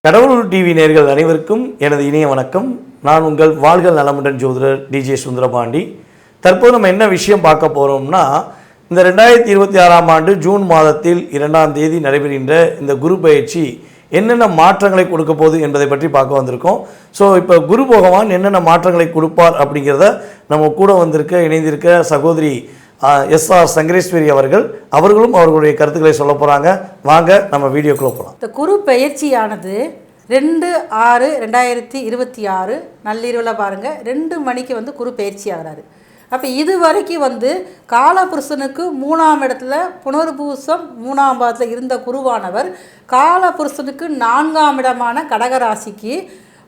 கடவுள் டிவி நேயர்கள் அனைவருக்கும் எனது இனிய வணக்கம். நான் உங்கள் வாழ்க நலமுடன் ஜோதிடர் டிஜே சுந்தரபாண்டி. தற்போது நம்ம என்ன விஷயம் பார்க்க போகிறோம்னா, இந்த 2026ஆம் ஆண்டு ஜூன் மாதத்தில் 2ஆம் தேதி நடைபெறுகின்ற இந்த குரு பயிற்சி என்னென்ன மாற்றங்களை கொடுக்க போகுது என்பதை பற்றி பார்க்க வந்திருக்கோம். ஸோ இப்போ குரு பகவான் என்னென்ன மாற்றங்களை கொடுப்பார் அப்படிங்கிறத நம்ம கூட இணைந்திருக்க சகோதரி எஸ்ஆர் சங்கரேஸ்வரி அவர்களும் அவர்களுடைய கருத்துக்களை சொல்ல போகிறாங்க. வாங்க நம்ம வீடியோக்குள்ளே போகலாம். இந்த குரு பயிற்சியானது 2/6/2026 நள்ளிரவில் பாருங்கள் 2 மணிக்கு குரு பயிற்சி ஆகிறாரு. அப்போ இது வரைக்கும் காலபுருஷனுக்கு 3ஆம் இடத்துல புனர்பூசம் 3ஆம் பாதத்தில் இருந்த குருவானவர் காலபுருஷனுக்கு 4ஆம் இடமான கடகராசிக்கு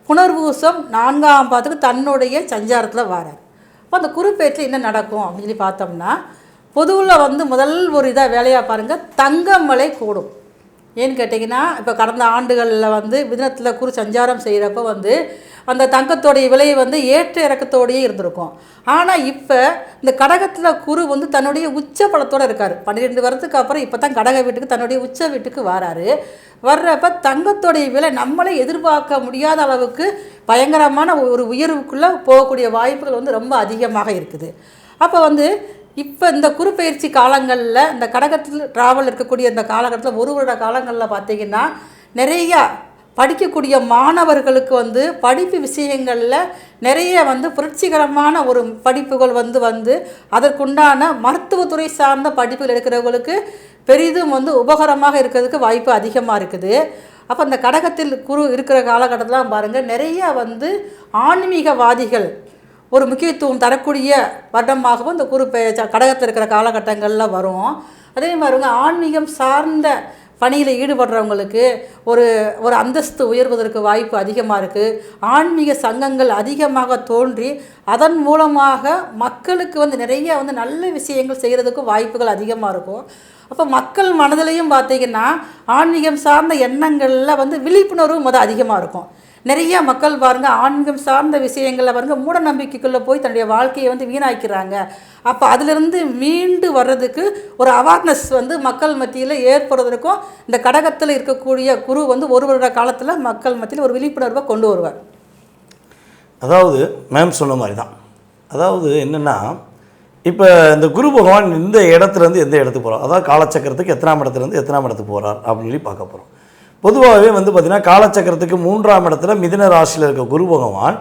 புனர்பூசம் 4ஆம் பாதத்துக்கு தன்னுடைய சஞ்சாரத்தில் வரார். அப்போ அந்த குரு பயிற்சியில் என்ன நடக்கும் அப்படின்னு சொல்லி பார்த்தோம்னா, பொதுவில் முதல் ஒரு இதாக வேலையாக பாருங்கள், தங்கம் விலை கூடும். ஏன்னு கேட்டிங்கன்னா, இப்போ கடந்த ஆண்டுகளில் மிதுனத்தில் குரு சஞ்சாரம் செய்கிறப்ப அந்த தங்கத்தோடைய விலை ஏற்ற இறக்கத்தோடையே இருந்திருக்கும். ஆனால் இப்போ இந்த கடகத்தில் குரு தன்னுடைய உச்ச பலத்தோடு இருக்கார். 12 வருடத்துக்கு அப்புறம் இப்போ தான் கடக வீட்டுக்கு தன்னுடைய உச்ச வீட்டுக்கு வராரு. வர்றப்ப தங்கத்தோடைய விலை நம்மளே எதிர்பார்க்க முடியாத அளவுக்கு பயங்கரமான ஒரு உயர்வுக்குள்ளே போகக்கூடிய வாய்ப்புகள் ரொம்ப அதிகமாக இருக்குது. அப்போ இப்போ இந்த குரு பயிற்சி காலங்களில் இந்த கடகத்தில் ட்ராவல் இருக்கக்கூடிய இந்த காலகட்டத்தில் 1 வருட காலங்களில் பார்த்திங்கன்னா, நிறையா படிக்கக்கூடிய மாணவர்களுக்கு படிப்பு விஷயங்களில் நிறைய புரட்சிகரமான ஒரு படிப்புகள் அதற்குண்டான மருத்துவத்துறை சார்ந்த படிப்புகள் எடுக்கிறவங்களுக்கு பெரிதும் உபகரமாக இருக்கிறதுக்கு வாய்ப்பு அதிகமாக இருக்குது. அப்போ இந்த கடகத்தில் குரு இருக்கிற காலகட்டத்தில் பாருங்கள், நிறைய ஆன்மீகவாதிகள் ஒரு முக்கியத்துவம் தரக்கூடிய வருடமாகவும் இந்த குரு கடகத்தில் இருக்கிற காலகட்டங்களில் வரும். அதே மாதிரி ஆன்மீகம் சார்ந்த பணியில் ஈடுபடுறவங்களுக்கு ஒரு அந்தஸ்து உயர்வதற்கு வாய்ப்பு அதிகமாக இருக்குது. ஆன்மீக சங்கங்கள் அதிகமாக தோன்றி அதன் மூலமாக மக்களுக்கு நிறைய நல்ல விஷயங்கள் செய்கிறதுக்கும் வாய்ப்புகள் அதிகமாக இருக்கும். அப்போ மக்கள் மனதிலையும் பார்த்திங்கன்னா ஆன்மீகம் சார்ந்த எண்ணங்களில் விழிப்புணர்வு அதிகமாக இருக்கும். நிறைய மக்கள் பாருங்கள், ஆன்மீகம் சார்ந்த விஷயங்களில் பாருங்கள் மூட நம்பிக்கைக்குள்ளே போய் தன்னுடைய வாழ்க்கையை வீணாக்கிறாங்க. அப்போ அதிலிருந்து மீண்டு வர்றதுக்கு ஒரு அவேர்னஸ் மக்கள் மத்தியில் ஏற்படுவதற்கும் இந்த கடகத்தில் இருக்கக்கூடிய குரு 1 வருட காலத்தில் மக்கள் மத்தியில் ஒரு விழிப்புணர்வை கொண்டு வருவார். அதாவது மேம் சொன்ன மாதிரி தான். அதாவது என்னென்னா, இப்போ இந்த குரு பகவான் இந்த இடத்துலேருந்து எந்த இடத்துக்கு போகிறார், அதாவது காலச்சக்கரத்துக்கு எத்தனாம் இடத்துலேருந்து எத்தனாம் இடத்துக்கு போகிறார் அப்படின்னு சொல்லி பார்க்க போகிறோம். பொதுவாகவே பார்த்திங்கன்னா காலச்சக்கரத்துக்கு 3ஆம் இடத்துல மிதுன ராசியில் இருக்க குரு பகவான்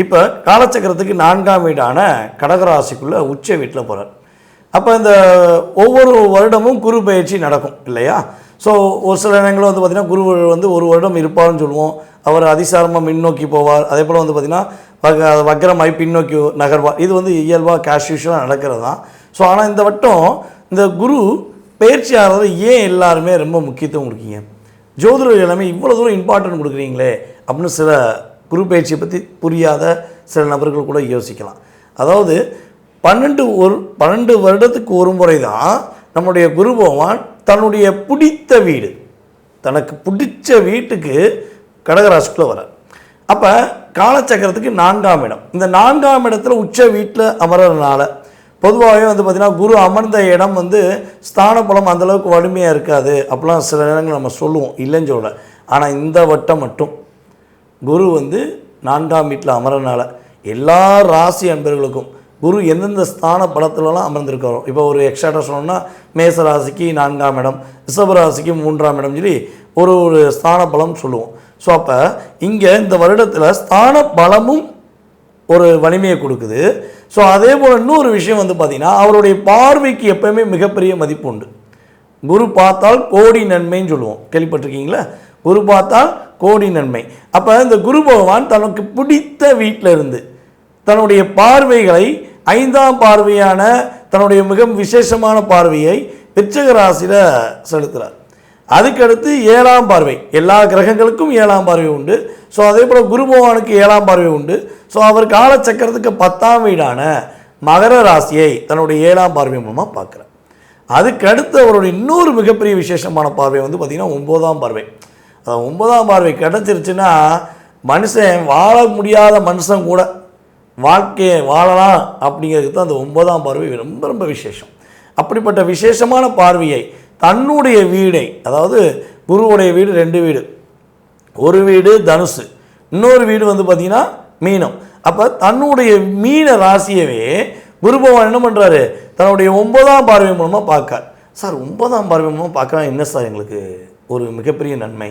இப்போ காலச்சக்கரத்துக்கு 4ஆம் வீடான கடகராசிக்குள்ளே உச்ச வீட்டில் போகிறார். அப்போ இந்த ஒவ்வொரு வருடமும் குரு பயிற்சி நடக்கும் இல்லையா? ஸோ ஒரு சில நேரங்களும் பார்த்திங்கன்னா குரு 1 வருடம் இருப்பார்னு சொல்லுவோம். அவர் அதிசாரமாக முன்னோக்கி போவார். அதே போல் பார்த்திங்கன்னா வக்ரமாய் பின்னோக்கி நகர்வார். இது இயல்பாக கேஷுவலாக நடக்கிறது தான். ஸோ ஆனால் இந்த வட்டம் இந்த குரு பயிற்சி ஆகிறது ஏன் எல்லாருமே ரொம்ப முக்கியத்துவம் கொடுக்கீங்க, ஜோதிடர்கள் எல்லாமே இவ்வளோ தூரம் இம்பார்ட்டன்ட் கொடுக்குறீங்களே அப்படின்னு சில குரு பயிற்சியை பற்றி புரியாத சில நபர்கள் கூட யோசிக்கலாம். அதாவது 12 வருடத்துக்கு ஒரு முறை தான் நம்முடைய குரு பகவான் தன்னுடைய பிடித்த வீடு, தனக்கு பிடிச்ச வீட்டுக்கு கடகராசிக்குள்ளே வரார். அப்போ காலச்சக்கரத்துக்கு 4ஆம் இடம், இந்த 4ஆம் இடத்துல உச்ச வீட்டில் அமர்றதுனால பொதுவாகவே பார்த்திங்கன்னா குரு அமர்ந்த இடம் ஸ்தான பலம் அந்தளவுக்கு வலிமையாக இருக்காது அப்படிலாம் சில நேரங்கள் நம்ம சொல்லுவோம், இல்லைன்னு சொல்ல. ஆனால் இந்த வட்டம் மட்டும் குரு 4ஆம் வீட்டில் அமர்றதுனால எல்லா ராசி அன்பர்களுக்கும் குரு எந்தெந்த ஸ்தான பலத்துலலாம் அமர்ந்திருக்கிறோம். இப்போ ஒரு எக்ஸ்ட்ராட்டாக சொல்லணும்னா மேச ராசிக்கு 4ஆம் இடம், ரிஷப ராசிக்கு 3ஆம் இடம் சொல்லி ஒரு ஸ்தான பலம் சொல்லுவோம். ஸோ அப்போ இங்கே இந்த வருடத்தில் ஸ்தான பலமும் ஒரு வலிமையை கொடுக்குது. ஸோ அதே போல் இன்னொரு விஷயம் பார்த்திங்கன்னா, அவருடைய பார்வைக்கு எப்போயுமே மிகப்பெரிய மதிப்பு உண்டு. குரு பார்த்தால் கோடி நன்மைன்னு சொல்லுவோம், கேள்விப்பட்டிருக்கீங்களா? குரு பார்த்தால் கோடி நன்மை. அப்போ இந்த குரு பகவான் தனக்கு பிடித்த வீட்டில் இருந்து தன்னுடைய பார்வைகளை 5ஆம் பார்வையான தன்னுடைய மிக விசேஷமான பார்வையை விருச்சிக ராசியில் செலுத்துகிறார். அதுக்கடுத்து 7ஆம் பார்வை, எல்லா கிரகங்களுக்கும் 7ஆம் பார்வை உண்டு. ஸோ அதே போல் குரு பகவானுக்கு 7ஆம் பார்வை உண்டு. ஸோ அவர் காலச்சக்கரத்துக்கு 10ஆம் வீடான மகர ராசியை தன்னுடைய 7ஆம் பார்வை மூலமாக பார்க்குறார். அதுக்கடுத்து அவருடைய இன்னொரு மிகப்பெரிய விசேஷமான பார்வை பார்த்திங்கன்னா 9ஆம் பார்வை. அது 9ஆம் பார்வை கிடச்சிருச்சுன்னா மனுஷன் வாழ முடியாத மனுஷன் கூட வாழ்க்கையை வாழலாம் அப்படிங்கிறதுக்கு தான் அந்த 9ஆம் பார்வை ரொம்ப ரொம்ப விசேஷம். அப்படிப்பட்ட விசேஷமான பார்வையை தன்னுடைய வீடை, அதாவது குருவுடைய வீடு 2 வீடு, ஒரு வீடு தனுசு, இன்னொரு வீடு வந்து பார்த்திங்கன்னா மீனம். அப்போ தன்னுடைய மீன ராசியவே குரு பகவான் என்ன பண்ணுறாரு, தன்னுடைய 9ஆம் பார்வை மூலமாக பார்க்கார். சார் 9ஆம் பார்வை மூலமாக பார்க்கலாம் என்ன சார் எங்களுக்கு ஒரு மிகப்பெரிய நன்மை,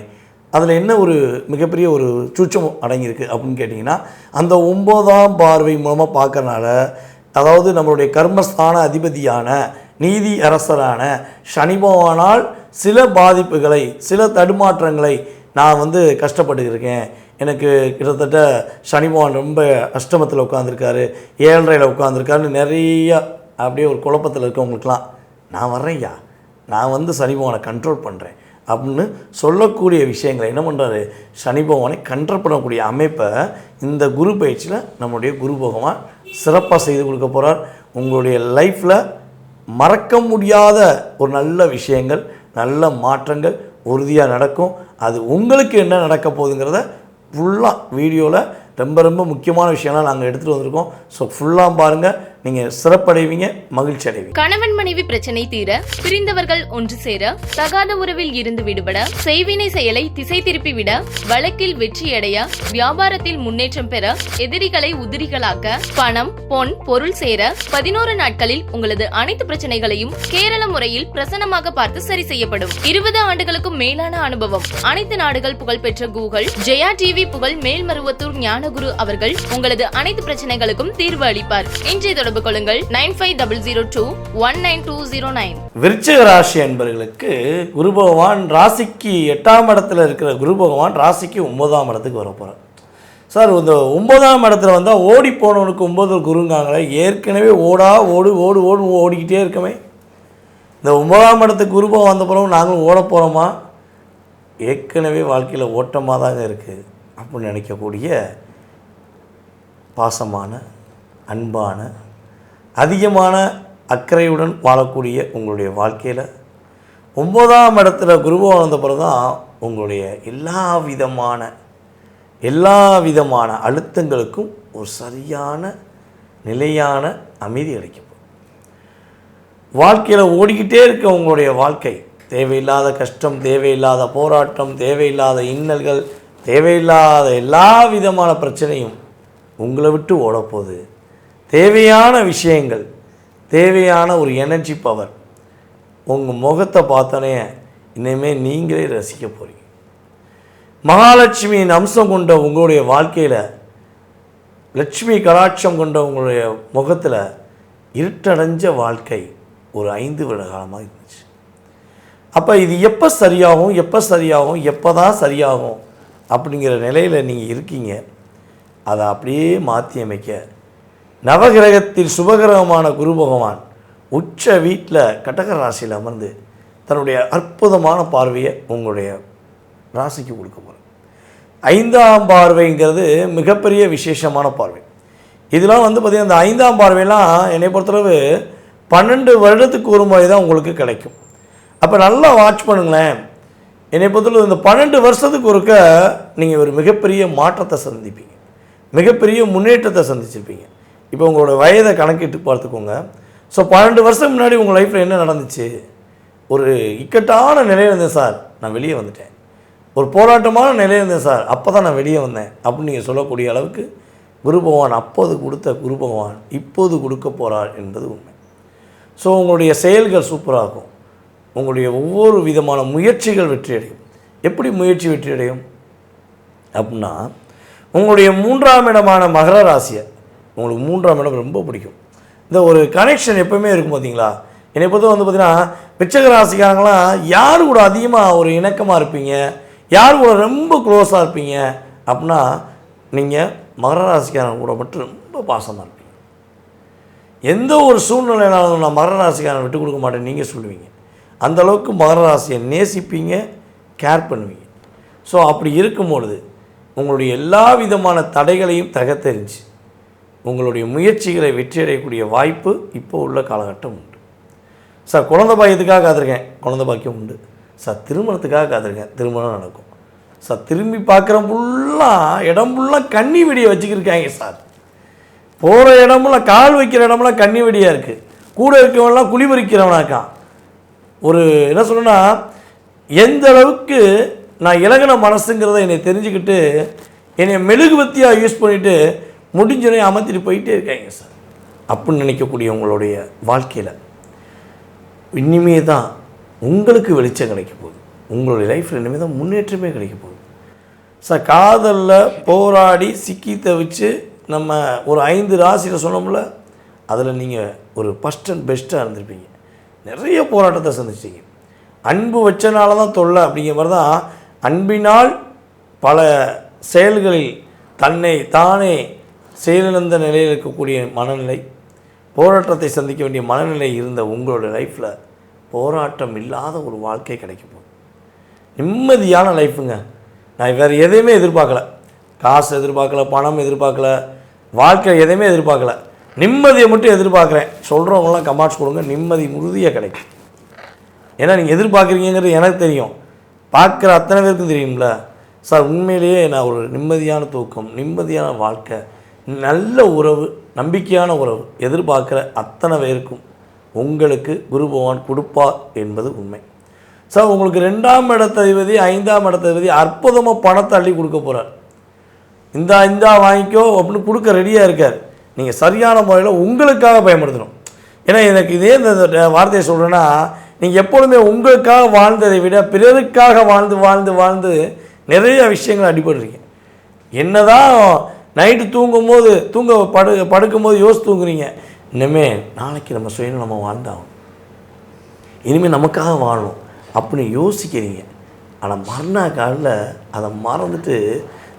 அதில் என்ன ஒரு மிகப்பெரிய ஒரு சூட்சம் அடங்கியிருக்கு அப்படின்னு கேட்டிங்கன்னா, அந்த 9ஆம் பார்வை மூலமாக பார்க்கறனால, அதாவது நம்மளுடைய கர்மஸ்தான அதிபதியான நீதி அரசரான சனி பகவானால் சில பாதிப்புகளை, சில தடுமாற்றங்களை நான் வந்து கஷ்டப்பட்டுருக்கேன். எனக்கு கிட்டத்தட்ட சனி பகவான் ரொம்ப அஷ்டமத்தில் உட்காந்துருக்காரு, 7.5 உட்காந்துருக்காருன்னு நிறைய அப்படியே ஒரு குழப்பத்தில் இருக்கவங்களுக்கெல்லாம் நான் வர்றேன்யா, நான் வந்து சனி பகவானை கண்ட்ரோல் பண்ணுறேன் அப்படின்னு சொல்லக்கூடிய விஷயங்களை என்ன பண்ணுறாரு, சனி பகவானை கண்ட்ரோல் பண்ணக்கூடிய அமைப்பை இந்த குரு பயிற்சியில் நம்முடைய குரு பகவான் சிறப்பாக செய்து கொடுக்க போகிறார். உங்களுடைய லைஃப்பில் மறக்க முடியாத ஒரு நல்ல விஷயங்கள், நல்ல மாற்றங்கள் உறுதியாக நடக்கும். அது உங்களுக்கு என்ன நடக்க போகுதுங்கிறத ஃபுல்லாக வீடியோவில் ரொம்ப ரொம்ப முக்கியமான விஷயம்லாம் நாங்கள் எடுத்துகிட்டு வந்திருக்கோம். ஸோ ஃபுல்லாக பாருங்கள், நீங்கள் சிறப்படைவீங்க, மகிழ்ச்சி அடைவீங்க. கணவன் மனைவி பிரச்சனை தீர, பிரிந்தவர்கள் ஒன்று சேர, தகாத உறவில் இருந்து விடுபட, செய்வினை செயலை திசை திருப்பி விட, வழக்கில் வெற்றியடைய, வியாபாரத்தில் முன்னேற்றம் பெற, எதிரிகளை உதிரிகளாக்க, பணம் பொன் பொருள் சேர 11 நாட்களில் உங்களது அனைத்து பிரச்சனைகளையும் கேரள முறையில் பிரசன்னமாக பார்த்து சரி செய்யப்படும். 20 ஆண்டுகளுக்கும் மேலான அனுபவம், அனைத்து நாடுகள் புகழ்பெற்ற கூகுள் ஜெயா டிவி புகழ் மேல்மருவத்தூர் ஞானகுரு அவர்கள் உங்களது அனைத்து பிரச்சனைகளுக்கும் தீர்வு அளிப்பார். இன்றைய தொடர்பு கொள்ளுங்கள் 9500219209. விருச்சிக ராசி என்பவர்களுக்கு குரு பகவான் ராசிக்கு 8ஆம் இடத்துல இருக்கிற குரு பகவான் ராசிக்கு 9ஆம் இடத்துக்கு வர போகிறார். சார் இந்த 9ஆம் இடத்துல வந்தால் ஓடி போனவனுக்கு 9 குருங்காங்களே, ஏற்கனவே ஓடிக்கிட்டே இருக்கமே. இந்த 9ஆம் இடத்துக்கு குரு பகவான் வந்த பிறகு நாங்களும் ஓட போகிறோமா, ஏற்கனவே வாழ்க்கையில் ஓட்டமாக தாங்க இருக்குது அப்படின்னு நினைக்கக்கூடிய பாசமான, அன்பான, அதிகமான அக்கறையுடன் வாழக்கூடிய உங்களுடைய வாழ்க்கையில் 9ஆம் இடத்துல குரு பகவான் வந்த பிறகு தான் உங்களுடைய எல்லா விதமான அழுத்தங்களுக்கும் ஒரு சரியான நிலையான அமைதி கிடைக்கும். வாழ்க்கையில் ஓடிக்கிட்டே இருக்க உங்களுடைய வாழ்க்கை, தேவையில்லாத கஷ்டம், தேவையில்லாத போராட்டம், தேவையில்லாத இன்னல்கள், தேவையில்லாத எல்லா விதமான பிரச்சனையும் உங்களை விட்டு ஓடப்போகுது. தேவையான விஷயங்கள், தேவையான ஒரு எனர்ஜி பவர் உங்கள் முகத்தை பார்த்தோன்னே இனிமேல் நீங்களே ரசிக்க போகிறீங்க. மகாலட்சுமியின் அம்சம் கொண்ட உங்களுடைய வாழ்க்கையில், லட்சுமி கடாட்சம் கொண்ட உங்களுடைய முகத்தில் இருட்டடைஞ்ச வாழ்க்கை ஒரு 5 வருட காலமாக இருந்துச்சு. அப்போ இது எப்போ சரியாகும் எப்போ தான் சரியாகும் அப்படிங்கிற நிலையில் நீங்கள் இருக்கீங்க. அதை அப்படியே மாற்றி அமைக்க நவகிரகத்தில் சுபகிரகமான குரு பகவான் உச்ச வீட்டில் கடக ராசியில் அமர்ந்து தன்னுடைய அற்புதமான பார்வையை உங்களுடைய ராசிக்கு கொடுக்க போகிறார். 5ஆம் பார்வைங்கிறது மிகப்பெரிய விசேஷமான பார்வை. இதெல்லாம் வந்து பார்த்திங்கன்னா இந்த 5ஆம் பார்வையெல்லாம் என்னை பொறுத்தளவு 12 வருடத்துக்கு ஒரு முறை தான் உங்களுக்கு கிடைக்கும். அப்போ நல்லா வாட்ச் பண்ணுங்களேன். என்னை பொறுத்தளவு இந்த 12 வருஷத்துக்கு ஒருக்க நீங்கள் ஒரு மிகப்பெரிய மாற்றத்தை சந்திப்பீங்க, மிகப்பெரிய முன்னேற்றத்தை சந்திச்சிருப்பீங்க. இப்போ உங்களோட வயதை கணக்கிட்டு பார்த்துக்கோங்க. ஸோ 12 வருஷம் முன்னாடி உங்கள் லைஃப்பில் என்ன நடந்துச்சு? ஒரு இக்கட்டான நிலையில் இருந்தேன் சார், நான் வெளியே வந்துட்டேன். ஒரு போராட்டமான நிலையில் இருந்தேன் சார், அப்போ தான் நான் வெளியே வந்தேன் அப்படின்னு நீங்கள் சொல்லக்கூடிய அளவுக்கு குரு பகவான் அப்போது கொடுத்த குரு பகவான் இப்போது கொடுக்க போகிறார் என்பது உண்மை. ஸோ உங்களுடைய செயல்கள் சூப்பராகும். உங்களுடைய ஒவ்வொரு விதமான முயற்சிகள் வெற்றியடையும். எப்படி முயற்சி வெற்றியடையும் அப்படின்னா, உங்களுடைய 3ஆம் இடமான மகர ராசியை, உங்களுக்கு 3ஆம் இடம் ரொம்ப பிடிக்கும். இந்த ஒரு கனெக்ஷன் எப்போவுமே இருக்கும் பார்த்தீங்களா. என்னை பொறுத்த வந்து பார்த்திங்கன்னா விருச்சிக ராசிக்காரங்களாம் யார் கூட அதிகமாக ஒரு இணக்கமாக இருப்பீங்க, யார் கூட ரொம்ப க்ளோஸாக இருப்பீங்க அப்படின்னா நீங்கள் மகர ராசிக்காரங்க கூட மட்டும் ரொம்ப பாசமாக இருப்பீங்க. எந்த ஒரு சூழ்நிலையினாலும் நான் மகர ராசிக்காரன் விட்டு கொடுக்க மாட்டேன் நீங்கள் சொல்லுவீங்க. அந்தளவுக்கு மகர ராசியை நேசிப்பீங்க, கேர் பண்ணுவீங்க. ஸோ அப்படி இருக்கும்பொழுது உங்களுடைய எல்லா விதமான தடைகளையும் தகத்தெறிஞ்சு உங்களுடைய முயற்சிகளை வெற்றியடையக்கூடிய வாய்ப்பு இப்போ உள்ள காலகட்டம் உண்டு. சார் குழந்தை பாக்கியத்துக்காக காத்திருக்கேன், குழந்தை பாக்கியம் உண்டு. சார் திருமணத்துக்காக காத்திருக்கேன், திருமணம் நடக்கும். சார் திரும்பி பார்க்குற இடம் ஃபுல்லாக கன்னி வெடியை வச்சுக்கிருக்காங்க சார். போகிற இடமெல்லாம் கால் வைக்கிற இடமெல்லாம் கன்னி வெடியாக இருக்குது. கூட இருக்கவங்களாம் குழி பறிக்கிறவனாக்கான். ஒரு என்ன சொல்லணும்னா, எந்த அளவுக்கு நான் இலகுன மனசுங்கிறத என்னை தெரிஞ்சுக்கிட்டு என்னை மெழுகுவத்தியாக யூஸ் பண்ணிவிட்டு முடிஞ்சோடனே அமர்த்திட்டு போயிட்டே இருக்காங்க சார். அப்படின்னு நினைக்கக்கூடிய உங்களுடைய வாழ்க்கையில் இனிமே தான் உங்களுக்கு வெளிச்சம் கிடைக்க போகுது. உங்களுடைய லைஃப்பில் இனிமேல் தான் முன்னேற்றமே கிடைக்க போகுது சார். காதலில் போராடி சிக்கி தவிச்சு நம்ம ஒரு 5 ராசியில் சொன்னோம்ல, அதில் நீங்கள் ஒரு ஃபஸ்ட் அண்ட் பெஸ்ட்டாக இருந்திருப்பீங்க. நிறைய போராட்டத்தை சந்திச்சிங்க. அன்பு வச்சனால தான் தொல்லை அப்படிங்கிற மாதிரி தான் அன்பினால் பல செயல்களில் தன்னை தானே செயலிழந்த நிலையில் இருக்கக்கூடிய மனநிலை, போராட்டத்தை சந்திக்க வேண்டிய மனநிலை இருந்த உங்களோட லைஃப்பில் போராட்டம் இல்லாத ஒரு வாழ்க்கை கிடைக்க போகுது. நிம்மதியான லைஃப்புங்க. நான் வேறு எதையுமே எதிர்பார்க்கல. காசு எதிர்பார்க்கல, பணம் எதிர்பார்க்கல, வாழ்க்கை எதையுமே எதிர்பார்க்கல. நிம்மதியை மட்டும் எதிர்பார்க்குறேன். சொல்கிறவங்களாம் கமெண்ட்ஸ் கொடுங்க. நிம்மதி உறுதியாக கிடைக்கும். ஏன்னா நீங்கள் எதிர்பார்க்குறீங்கிறது எனக்கு தெரியும், பார்க்குற அத்தனை பேருக்கும் தெரியும்ல சார். உண்மையிலேயே நான் ஒரு நிம்மதியான தூக்கம், நிம்மதியான வாழ்க்கை, நல்ல உறவு, நம்பிக்கையான உறவு எதிர்பார்க்குற அத்தனை பேருக்கும் உங்களுக்கு குரு பகவான் கொடுப்பார் என்பது உண்மை சார். உங்களுக்கு 2ஆம் இடத்ததிபதி 5ஆம் இடத்ததிபதி அற்புதமாக பணத்தை அள்ளி கொடுக்க போகிறார். இந்தா வாங்கிக்கோ அப்படின்னு கொடுக்க ரெடியாக இருக்கார். நீங்கள் சரியான முறையில் உங்களுக்காக பயன்படுத்தணும். ஏன்னா எனக்கு இதே இந்த வார்த்தையை சொல்கிறேன்னா, நீங்கள் எப்பொழுதுமே உங்களுக்காக வாழ்ந்ததை விட பிறருக்காக வாழ்ந்து வாழ்ந்து வாழ்ந்து நிறைய விஷயங்கள் அடிபடுறீங்க. என்ன தான் நைட்டு தூங்கும்போது படுக்கும்போது யோசித்து தூங்குறீங்க, இனிமேல் நாளைக்கு நம்ம சுயநலம் நம்ம வாழ்ந்தாகும், இனிமேல் நமக்காக வாழணும் அப்படின்னு யோசிக்கிறீங்க. ஆனால் மறுநாள் காலில் அதை மறந்துட்டு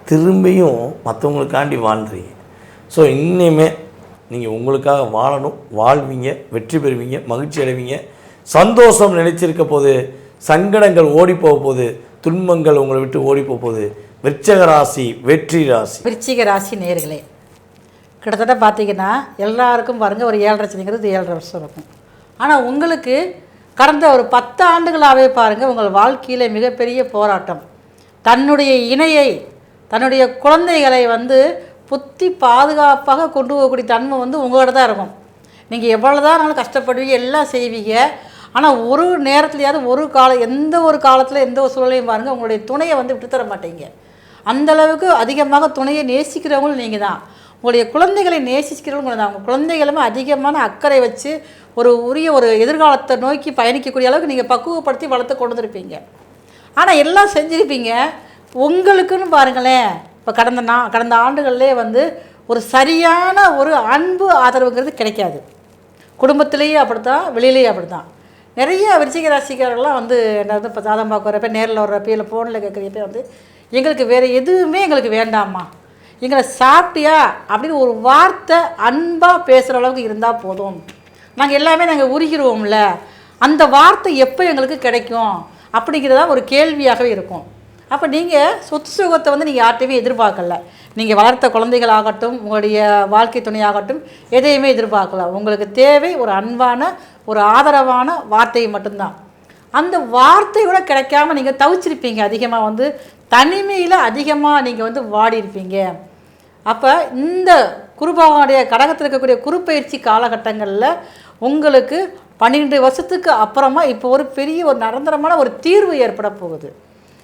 திரும்பியும் மற்றவங்களுக்காண்டி வாழ்ந்துறீங்க. ஸோ இனிமே நீங்கள் உங்களுக்காக வாழணும், வாழ்வீங்க, வெற்றி பெறுவீங்க, மகிழ்ச்சி அடைவீங்க, சந்தோஷம் நினைச்சிருக்க போது, சங்கடங்கள் ஓடி போக போகுது, துன்பங்கள் உங்களை விட்டு ஓடி போக போகுது. விருச்சிக ராசி வெற்றி ராசி. விருச்சிக ராசி நேயர்களே, கிட்டத்தட்ட பார்த்தீங்கன்னா எல்லாருக்கும் பாருங்கள் ஒரு 7.5 சனிங்கிறது 7.5 வருஷம் இருக்கும். ஆனால் உங்களுக்கு கடந்த ஒரு 10 ஆண்டுகளாகவே பாருங்கள் உங்கள் வாழ்க்கையில் மிகப்பெரிய போராட்டம். தன்னுடைய இணையை, தன்னுடைய குழந்தைகளை புத்தி பாதுகாப்பாக கொண்டு போகக்கூடிய தன்மை உங்கள்கிட்ட தான் இருக்கும். நீங்கள் எவ்வளோ தான் நாளும் கஷ்டப்படுவீங்க, எல்லாம் செய்வீங்க. ஆனால் ஒரு நேரத்துலையாவது எந்த ஒரு காலத்தில் எந்த ஒரு சூழலையும் பாருங்கள் உங்களுடைய துணையை விட்டுத்தர மாட்டீங்க. அந்தளவுக்கு அதிகமாக துணையை நேசிக்கிறவங்களும் நீங்கள் தான். உங்களுடைய குழந்தைகளை நேசிக்கிறவங்க தான். உங்கள் குழந்தைகளுமே அதிகமான அக்கறை வச்சு உரிய ஒரு எதிர்காலத்தை நோக்கி பயணிக்கக்கூடிய அளவுக்கு நீங்கள் பக்குவப்படுத்தி வளர்த்து கொண்டு வந்திருப்பீங்க. ஆனால் எல்லாம் செஞ்சுருப்பீங்க. உங்களுக்குன்னு பாருங்களேன், இப்போ கடந்த ஆண்டுகள்லே ஒரு சரியான ஒரு அன்பு ஆதரவுங்கிறது கிடைக்காது. குடும்பத்திலேயே அப்படித்தான், வெளியிலேயே அப்படித்தான். நிறைய விருச்சிக ராசிக்காரர்கள்லாம் என்ன இப்போ சாதம் பார்க்க வரப்போ, நேரில் வர்றப்போ, இல்லை ஃபோனில் கேட்குறப்ப எங்களுக்கு வேறு எதுவுமே எங்களுக்கு வேண்டாமா, எங்களை சாப்பிட்டியா அப்படின்னு ஒரு வார்த்தை அன்பாக பேசுகிற அளவுக்கு இருந்தால் போதும், நாங்கள் எல்லாமே நாங்கள் உருகிடுவோம்ல, அந்த வார்த்தை எப்போ எங்களுக்கு கிடைக்கும் அப்படிங்கிறதா ஒரு கேள்வியாகவே இருக்கும். அப்போ நீங்கள் சொத்து சுகத்தை நீங்கள் யார்கிட்டையுமே எதிர்பார்க்கல. நீங்கள் வளர்த்த குழந்தைகளாகட்டும், உங்களுடைய வாழ்க்கை துணையாகட்டும், எதையுமே எதிர்பார்க்கல. உங்களுக்கு தேவை ஒரு அன்பான, ஒரு ஆதரவான வார்த்தை மட்டும்தான். அந்த வார்த்தை கூட கிடைக்காம நீங்கள் தவிச்சிருப்பீங்க. அதிகமாக தனிமையில் அதிகமாக நீங்கள் வாடி இருப்பீங்க. அப்போ இந்த குருபகவானுடைய கடகத்தில் இருக்கக்கூடிய குருப்பெயர்ச்சி காலகட்டங்களில் உங்களுக்கு 12 வருஷத்துக்கு அப்புறமா இப்போ ஒரு பெரிய ஒரு நிரந்தரமான ஒரு தீர்வு ஏற்பட போகுது.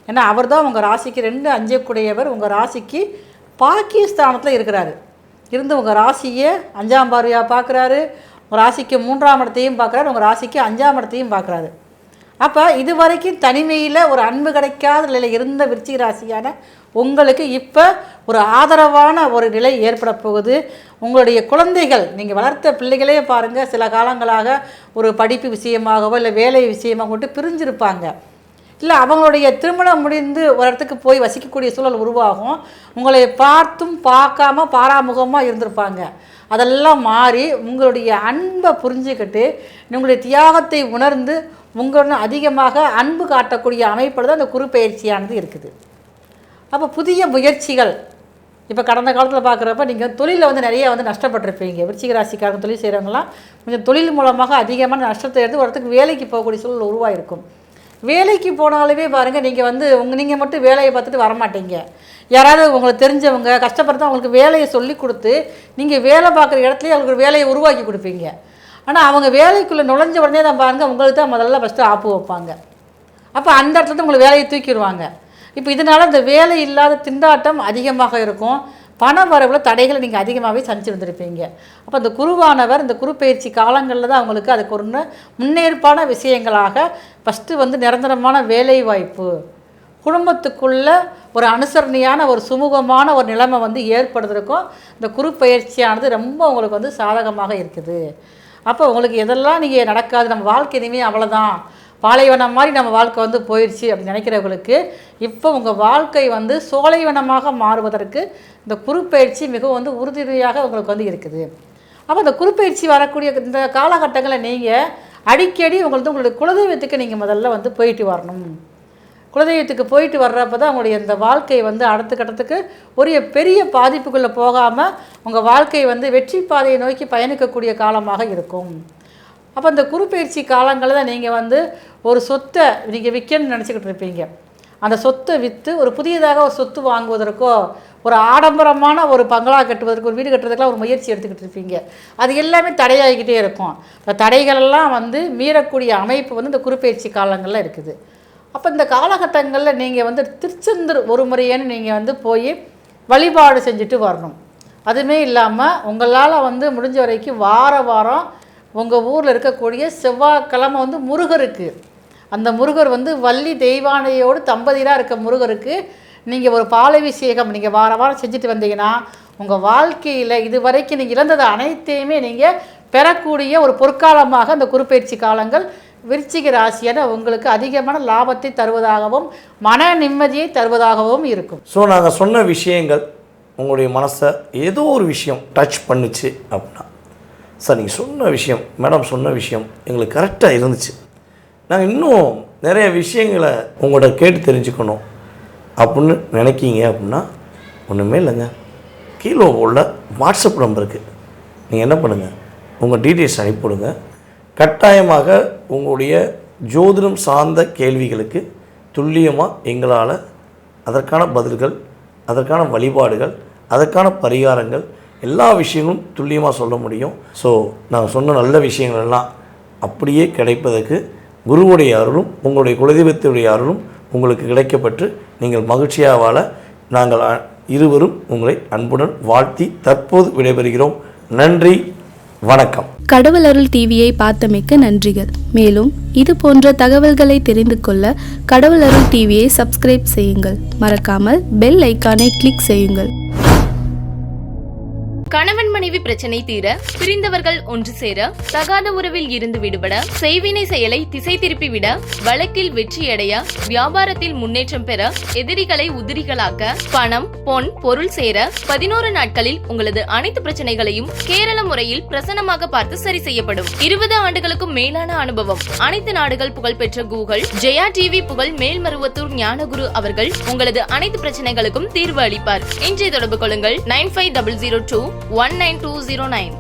ஏன்னா அவர் தான் உங்கள் ராசிக்கு 2 5 உங்கள் ராசிக்கு பாகிஸ்தானத்தில் இருக்கிறாரு. இருந்து உங்கள் ராசியை 5ஆம் பார்வையாக பார்க்குறாரு, உங்கள் ராசிக்கு 3ஆம் இடத்தையும் பார்க்குறாரு, உங்கள் ராசிக்கு 5ஆம் இடத்தையும் பார்க்குறாரு. அப்போ இது வரைக்கும் தனிமையில் ஒரு அன்பு கிடைக்காத நிலையில் இருந்த விருச்சிக ராசியான உங்களுக்கு இப்போ ஒரு ஆதரவான ஒரு நிலை ஏற்பட போகுது. உங்களுடைய குழந்தைகள், நீங்கள் வளர்த்த பிள்ளைகளே பாருங்கள், சில காலங்களாக ஒரு படிப்பு விஷயமாகவோ இல்லை வேலை விஷயமாக பிரிஞ்சிருப்பாங்க. இல்லை அவங்களுடைய திருமணம் முடிந்து ஒரு இடத்துக்கு போய் வசிக்கக்கூடிய சூழல் உருவாகும். உங்களை பார்த்தும் பார்க்காம பாராமுகமாக இருந்திருப்பாங்க. அதெல்லாம் மாறி உங்களுடைய அன்பை புரிஞ்சுக்கிட்டு உங்களுடைய தியாகத்தை உணர்ந்து உங்களுடன் அதிகமாக அன்பு காட்டக்கூடிய அமைப்பில் தான் இந்த குரு பயிற்சியானது இருக்குது. அப்போ புதிய முயற்சிகள், இப்போ கடந்த காலத்தில் பார்க்குறப்ப நீங்கள் தொழிலில் நிறைய நஷ்டப்பட்டிருப்பீங்க. விருச்சிக ராசிக்காரங்க தொழில் செய்கிறவங்களாம் கொஞ்சம் தொழில் மூலமாக அதிகமான நஷ்டத்தை எடுத்து ஒரு இடத்துக்கு வேலைக்கு போகக்கூடிய சூழல் உருவாயிருக்கும். வேலைக்கு போனாலுமே பாருங்கள், நீங்கள் நீங்கள் மட்டும் வேலையை பார்த்துட்டு வரமாட்டீங்க. யாராவது உங்களுக்கு தெரிஞ்சவங்க கஷ்டப்படுறதா அவங்களுக்கு வேலையை சொல்லி கொடுத்து நீங்கள் வேலை பார்க்குற இடத்துலையே அவங்களுக்கு ஒரு வேலையை உருவாக்கி கொடுப்பீங்க. ஆனால் அவங்க வேலைக்குள்ளே நுழைஞ்ச உடனே தான் பாருங்கள் உங்களுக்கு தான் முதல்ல ஃபஸ்ட்டு ஆப்பு வைப்பாங்க. அப்போ அந்த இடத்துல உங்களுக்கு வேலையை தூக்கிடுவாங்க. இப்போ இதனால் இந்த வேலை இல்லாத திண்டாட்டம் அதிகமாக இருக்கும். பண வரவில் தடைகளை நீங்கள் அதிகமாகவே சந்திச்சு வந்திருப்பீங்க. அப்போ அந்த குருவானவர் இந்த குரு பயிற்சி காலங்களில் தான் அவங்களுக்கு அதுக்கு ஒரு முன்னேற்பான விஷயங்களாக ஃபஸ்ட்டு வந்து நிரந்தரமான வேலை வாய்ப்பு, குடும்பத்துக்குள்ள ஒரு அனுசரணையான ஒரு சுமூகமான ஒரு நிலைமை வந்து ஏற்படுறதுக்கும் இந்த குரு பயிற்சியானது ரொம்ப உங்களுக்கு வந்து சாதகமாக இருக்குது. அப்போ உங்களுக்கு எதெல்லாம் நீங்கள் நடக்காது, நம்ம வாழ்க்கை இனிமேல் அவ்வளோதான், பாலைவனம் மாதிரி நம்ம வாழ்க்கை வந்து போயிடுச்சு அப்படின்னு நினைக்கிறவங்களுக்கு இப்போ உங்கள் வாழ்க்கை வந்து சோலைவனமாக மாறுவதற்கு இந்த குரு பயிற்சி மிகவும் வந்து உறுதுணையாக உங்களுக்கு வந்து இருக்குது. அப்போ இந்த குரு பயிற்சி வரக்கூடிய இந்த காலகட்டங்களில் நீங்கள் அடிக்கடி உங்களுடைய குலதெய்வத்துக்கு நீங்கள் முதல்ல வந்து போயிட்டு வரணும். குலதெய்வத்துக்கு போயிட்டு வர்றப்போ தான் உங்களுடைய இந்த வாழ்க்கை வந்து அடுத்த கட்டத்துக்கு ஒரு பெரிய பாதிப்புக்குள்ளே போகாமல் உங்கள் வாழ்க்கை வந்து வெற்றி பாதையை நோக்கி பயணிக்கக்கூடிய காலமாக இருக்கும். அப்போ இந்த குரு பயிற்சி காலங்களில் தான் நீங்கள் வந்து ஒரு சொத்தை நீங்கள் விற்கணும்னு நினச்சிக்கிட்டு இருப்பீங்க. அந்த சொத்தை விற்று ஒரு புதியதாக ஒரு சொத்து வாங்குவதற்கோ ஒரு ஆடம்பரமான ஒரு பங்களா கட்டுவதற்கு ஒரு வீடு கட்டுறதுக்கெலாம் ஒரு முயற்சி எடுத்துக்கிட்டு இருப்பீங்க. அது எல்லாமே தடையாகிக்கிட்டே இருக்கும். இந்த தடைகளெல்லாம் வந்து மீறக்கூடிய அமைப்பு வந்து இந்த குரு பயிற்சி காலங்களில் இருக்குது. அப்போ இந்த காலகட்டங்களில் நீங்கள் வந்து திருச்செந்தூர் ஒரு முறையேன்னு நீங்கள் வந்து போய் வழிபாடு செஞ்சுட்டு வரணும். அதுவுமே இல்லாமல் உங்களால் வந்து முடிஞ்ச வரைக்கும் வாரம் உங்கள் ஊரில் இருக்கக்கூடிய செவ்வாய்க்கிழமை வந்து முருகருக்கு, அந்த முருகர் வந்து வள்ளி தெய்வானையோடு தம்பதியாக இருக்க முருகருக்கு நீங்கள் ஒரு பாலாபிஷேகம் நீங்கள் வாரம் செஞ்சுட்டு வந்தீங்கன்னா உங்கள் வாழ்க்கையில் இது வரைக்கும் நீங்கள் இழந்தது அனைத்தையுமே நீங்கள் பெறக்கூடிய ஒரு பொற்காலமாக அந்த குருப்பெயர்ச்சி காலங்கள் விருச்சிக ராசியான உங்களுக்கு அதிகமான லாபத்தை தருவதாகவும் மன நிம்மதியை தருவதாகவும் இருக்கும். ஸோ நாங்கள் சொன்ன விஷயங்கள் உங்களுடைய மனசை ஏதோ ஒரு விஷயம் டச் பண்ணுச்சு அப்படின்னா, சார் நீங்கள் சொன்ன விஷயம், மேடம் சொன்ன விஷயம் எங்களுக்கு கரெக்டாக இருந்துச்சு, நாங்கள் இன்னும் நிறைய விஷயங்களை உங்கள்கிட்ட கேட்டு தெரிஞ்சுக்கணும் அப்படின்னு நினைக்கிங்க அப்படின்னா ஒன்றுமே இல்லைங்க, கீழே உள்ள வாட்ஸ்அப் நம்பருக்கு நீங்கள் என்ன பண்ணுங்கள், உங்கள் டீட்டெயில்ஸ் அனுப்பிவிடுங்க. கட்டாயமாக உங்களுடைய ஜோதிடம் சார்ந்த கேள்விகளுக்கு துல்லியமாக எங்களால் அதற்கான பதில்கள், அதற்கான வழிபாடுகள், அதற்கான பரிகாரங்கள் எல்லா விஷயங்களும் துல்லியமாக சொல்ல முடியும். ஸோ நாங்கள் சொன்ன நல்ல விஷயங்கள் எல்லாம் அப்படியே கிடைப்பதற்கு குருவுடைய அருளும் உங்களுடைய குலதெய்வத்துடைய அருளும் உங்களுக்கு கிடைக்கப்பட்டு நீங்கள் மகிழ்ச்சியாக வாழ நாங்கள் இருவரும் உங்களை அன்புடன் வாழ்த்தி தற்போது விடைபெறுகிறோம். நன்றி, வணக்கம். கடவுள் அருள் டிவியை பார்த்தமைக்க நன்றிகள். மேலும் இது போன்ற தகவல்களை தெரிந்து கொள்ள கடவுள் அருள் டிவியை சப்ஸ்கிரைப் செய்யுங்கள். மறக்காமல் பெல் ஐக்கானை கிளிக் செய்யுங்கள். கணவன் மனைவி பிரச்சனை தீர, பிரிந்தவர்கள் ஒன்று சேர, தகாத உறவில் இருந்து விடுபட, செய்வினை செயலை திசை திருப்பி விட, வழக்கில் வெற்றியடைய, வியாபாரத்தில் முன்னேற்றம் பெற, எதிரிகளை உதிரிகளாக்க, பணம் பொன் பொருள் சேர 11 நாட்களில் உங்களது அனைத்து பிரச்சனைகளையும் கேரள முறையில் பிரசன்னமாக பார்த்து சரி செய்யப்படும். 20 ஆண்டுகளுக்கும் மேலான அனுபவம், அனைத்து நாடுகள் புகழ்பெற்ற கூகுள் ஜெயா டிவி புகழ் மேல்மருவத்தூர் ஞானகுரு அவர்கள் உங்களது அனைத்து பிரச்சனைகளுக்கும் தீர்வு அளிப்பார். இன்றைய தொடர்பு கொள்ளுங்கள் 9500219209.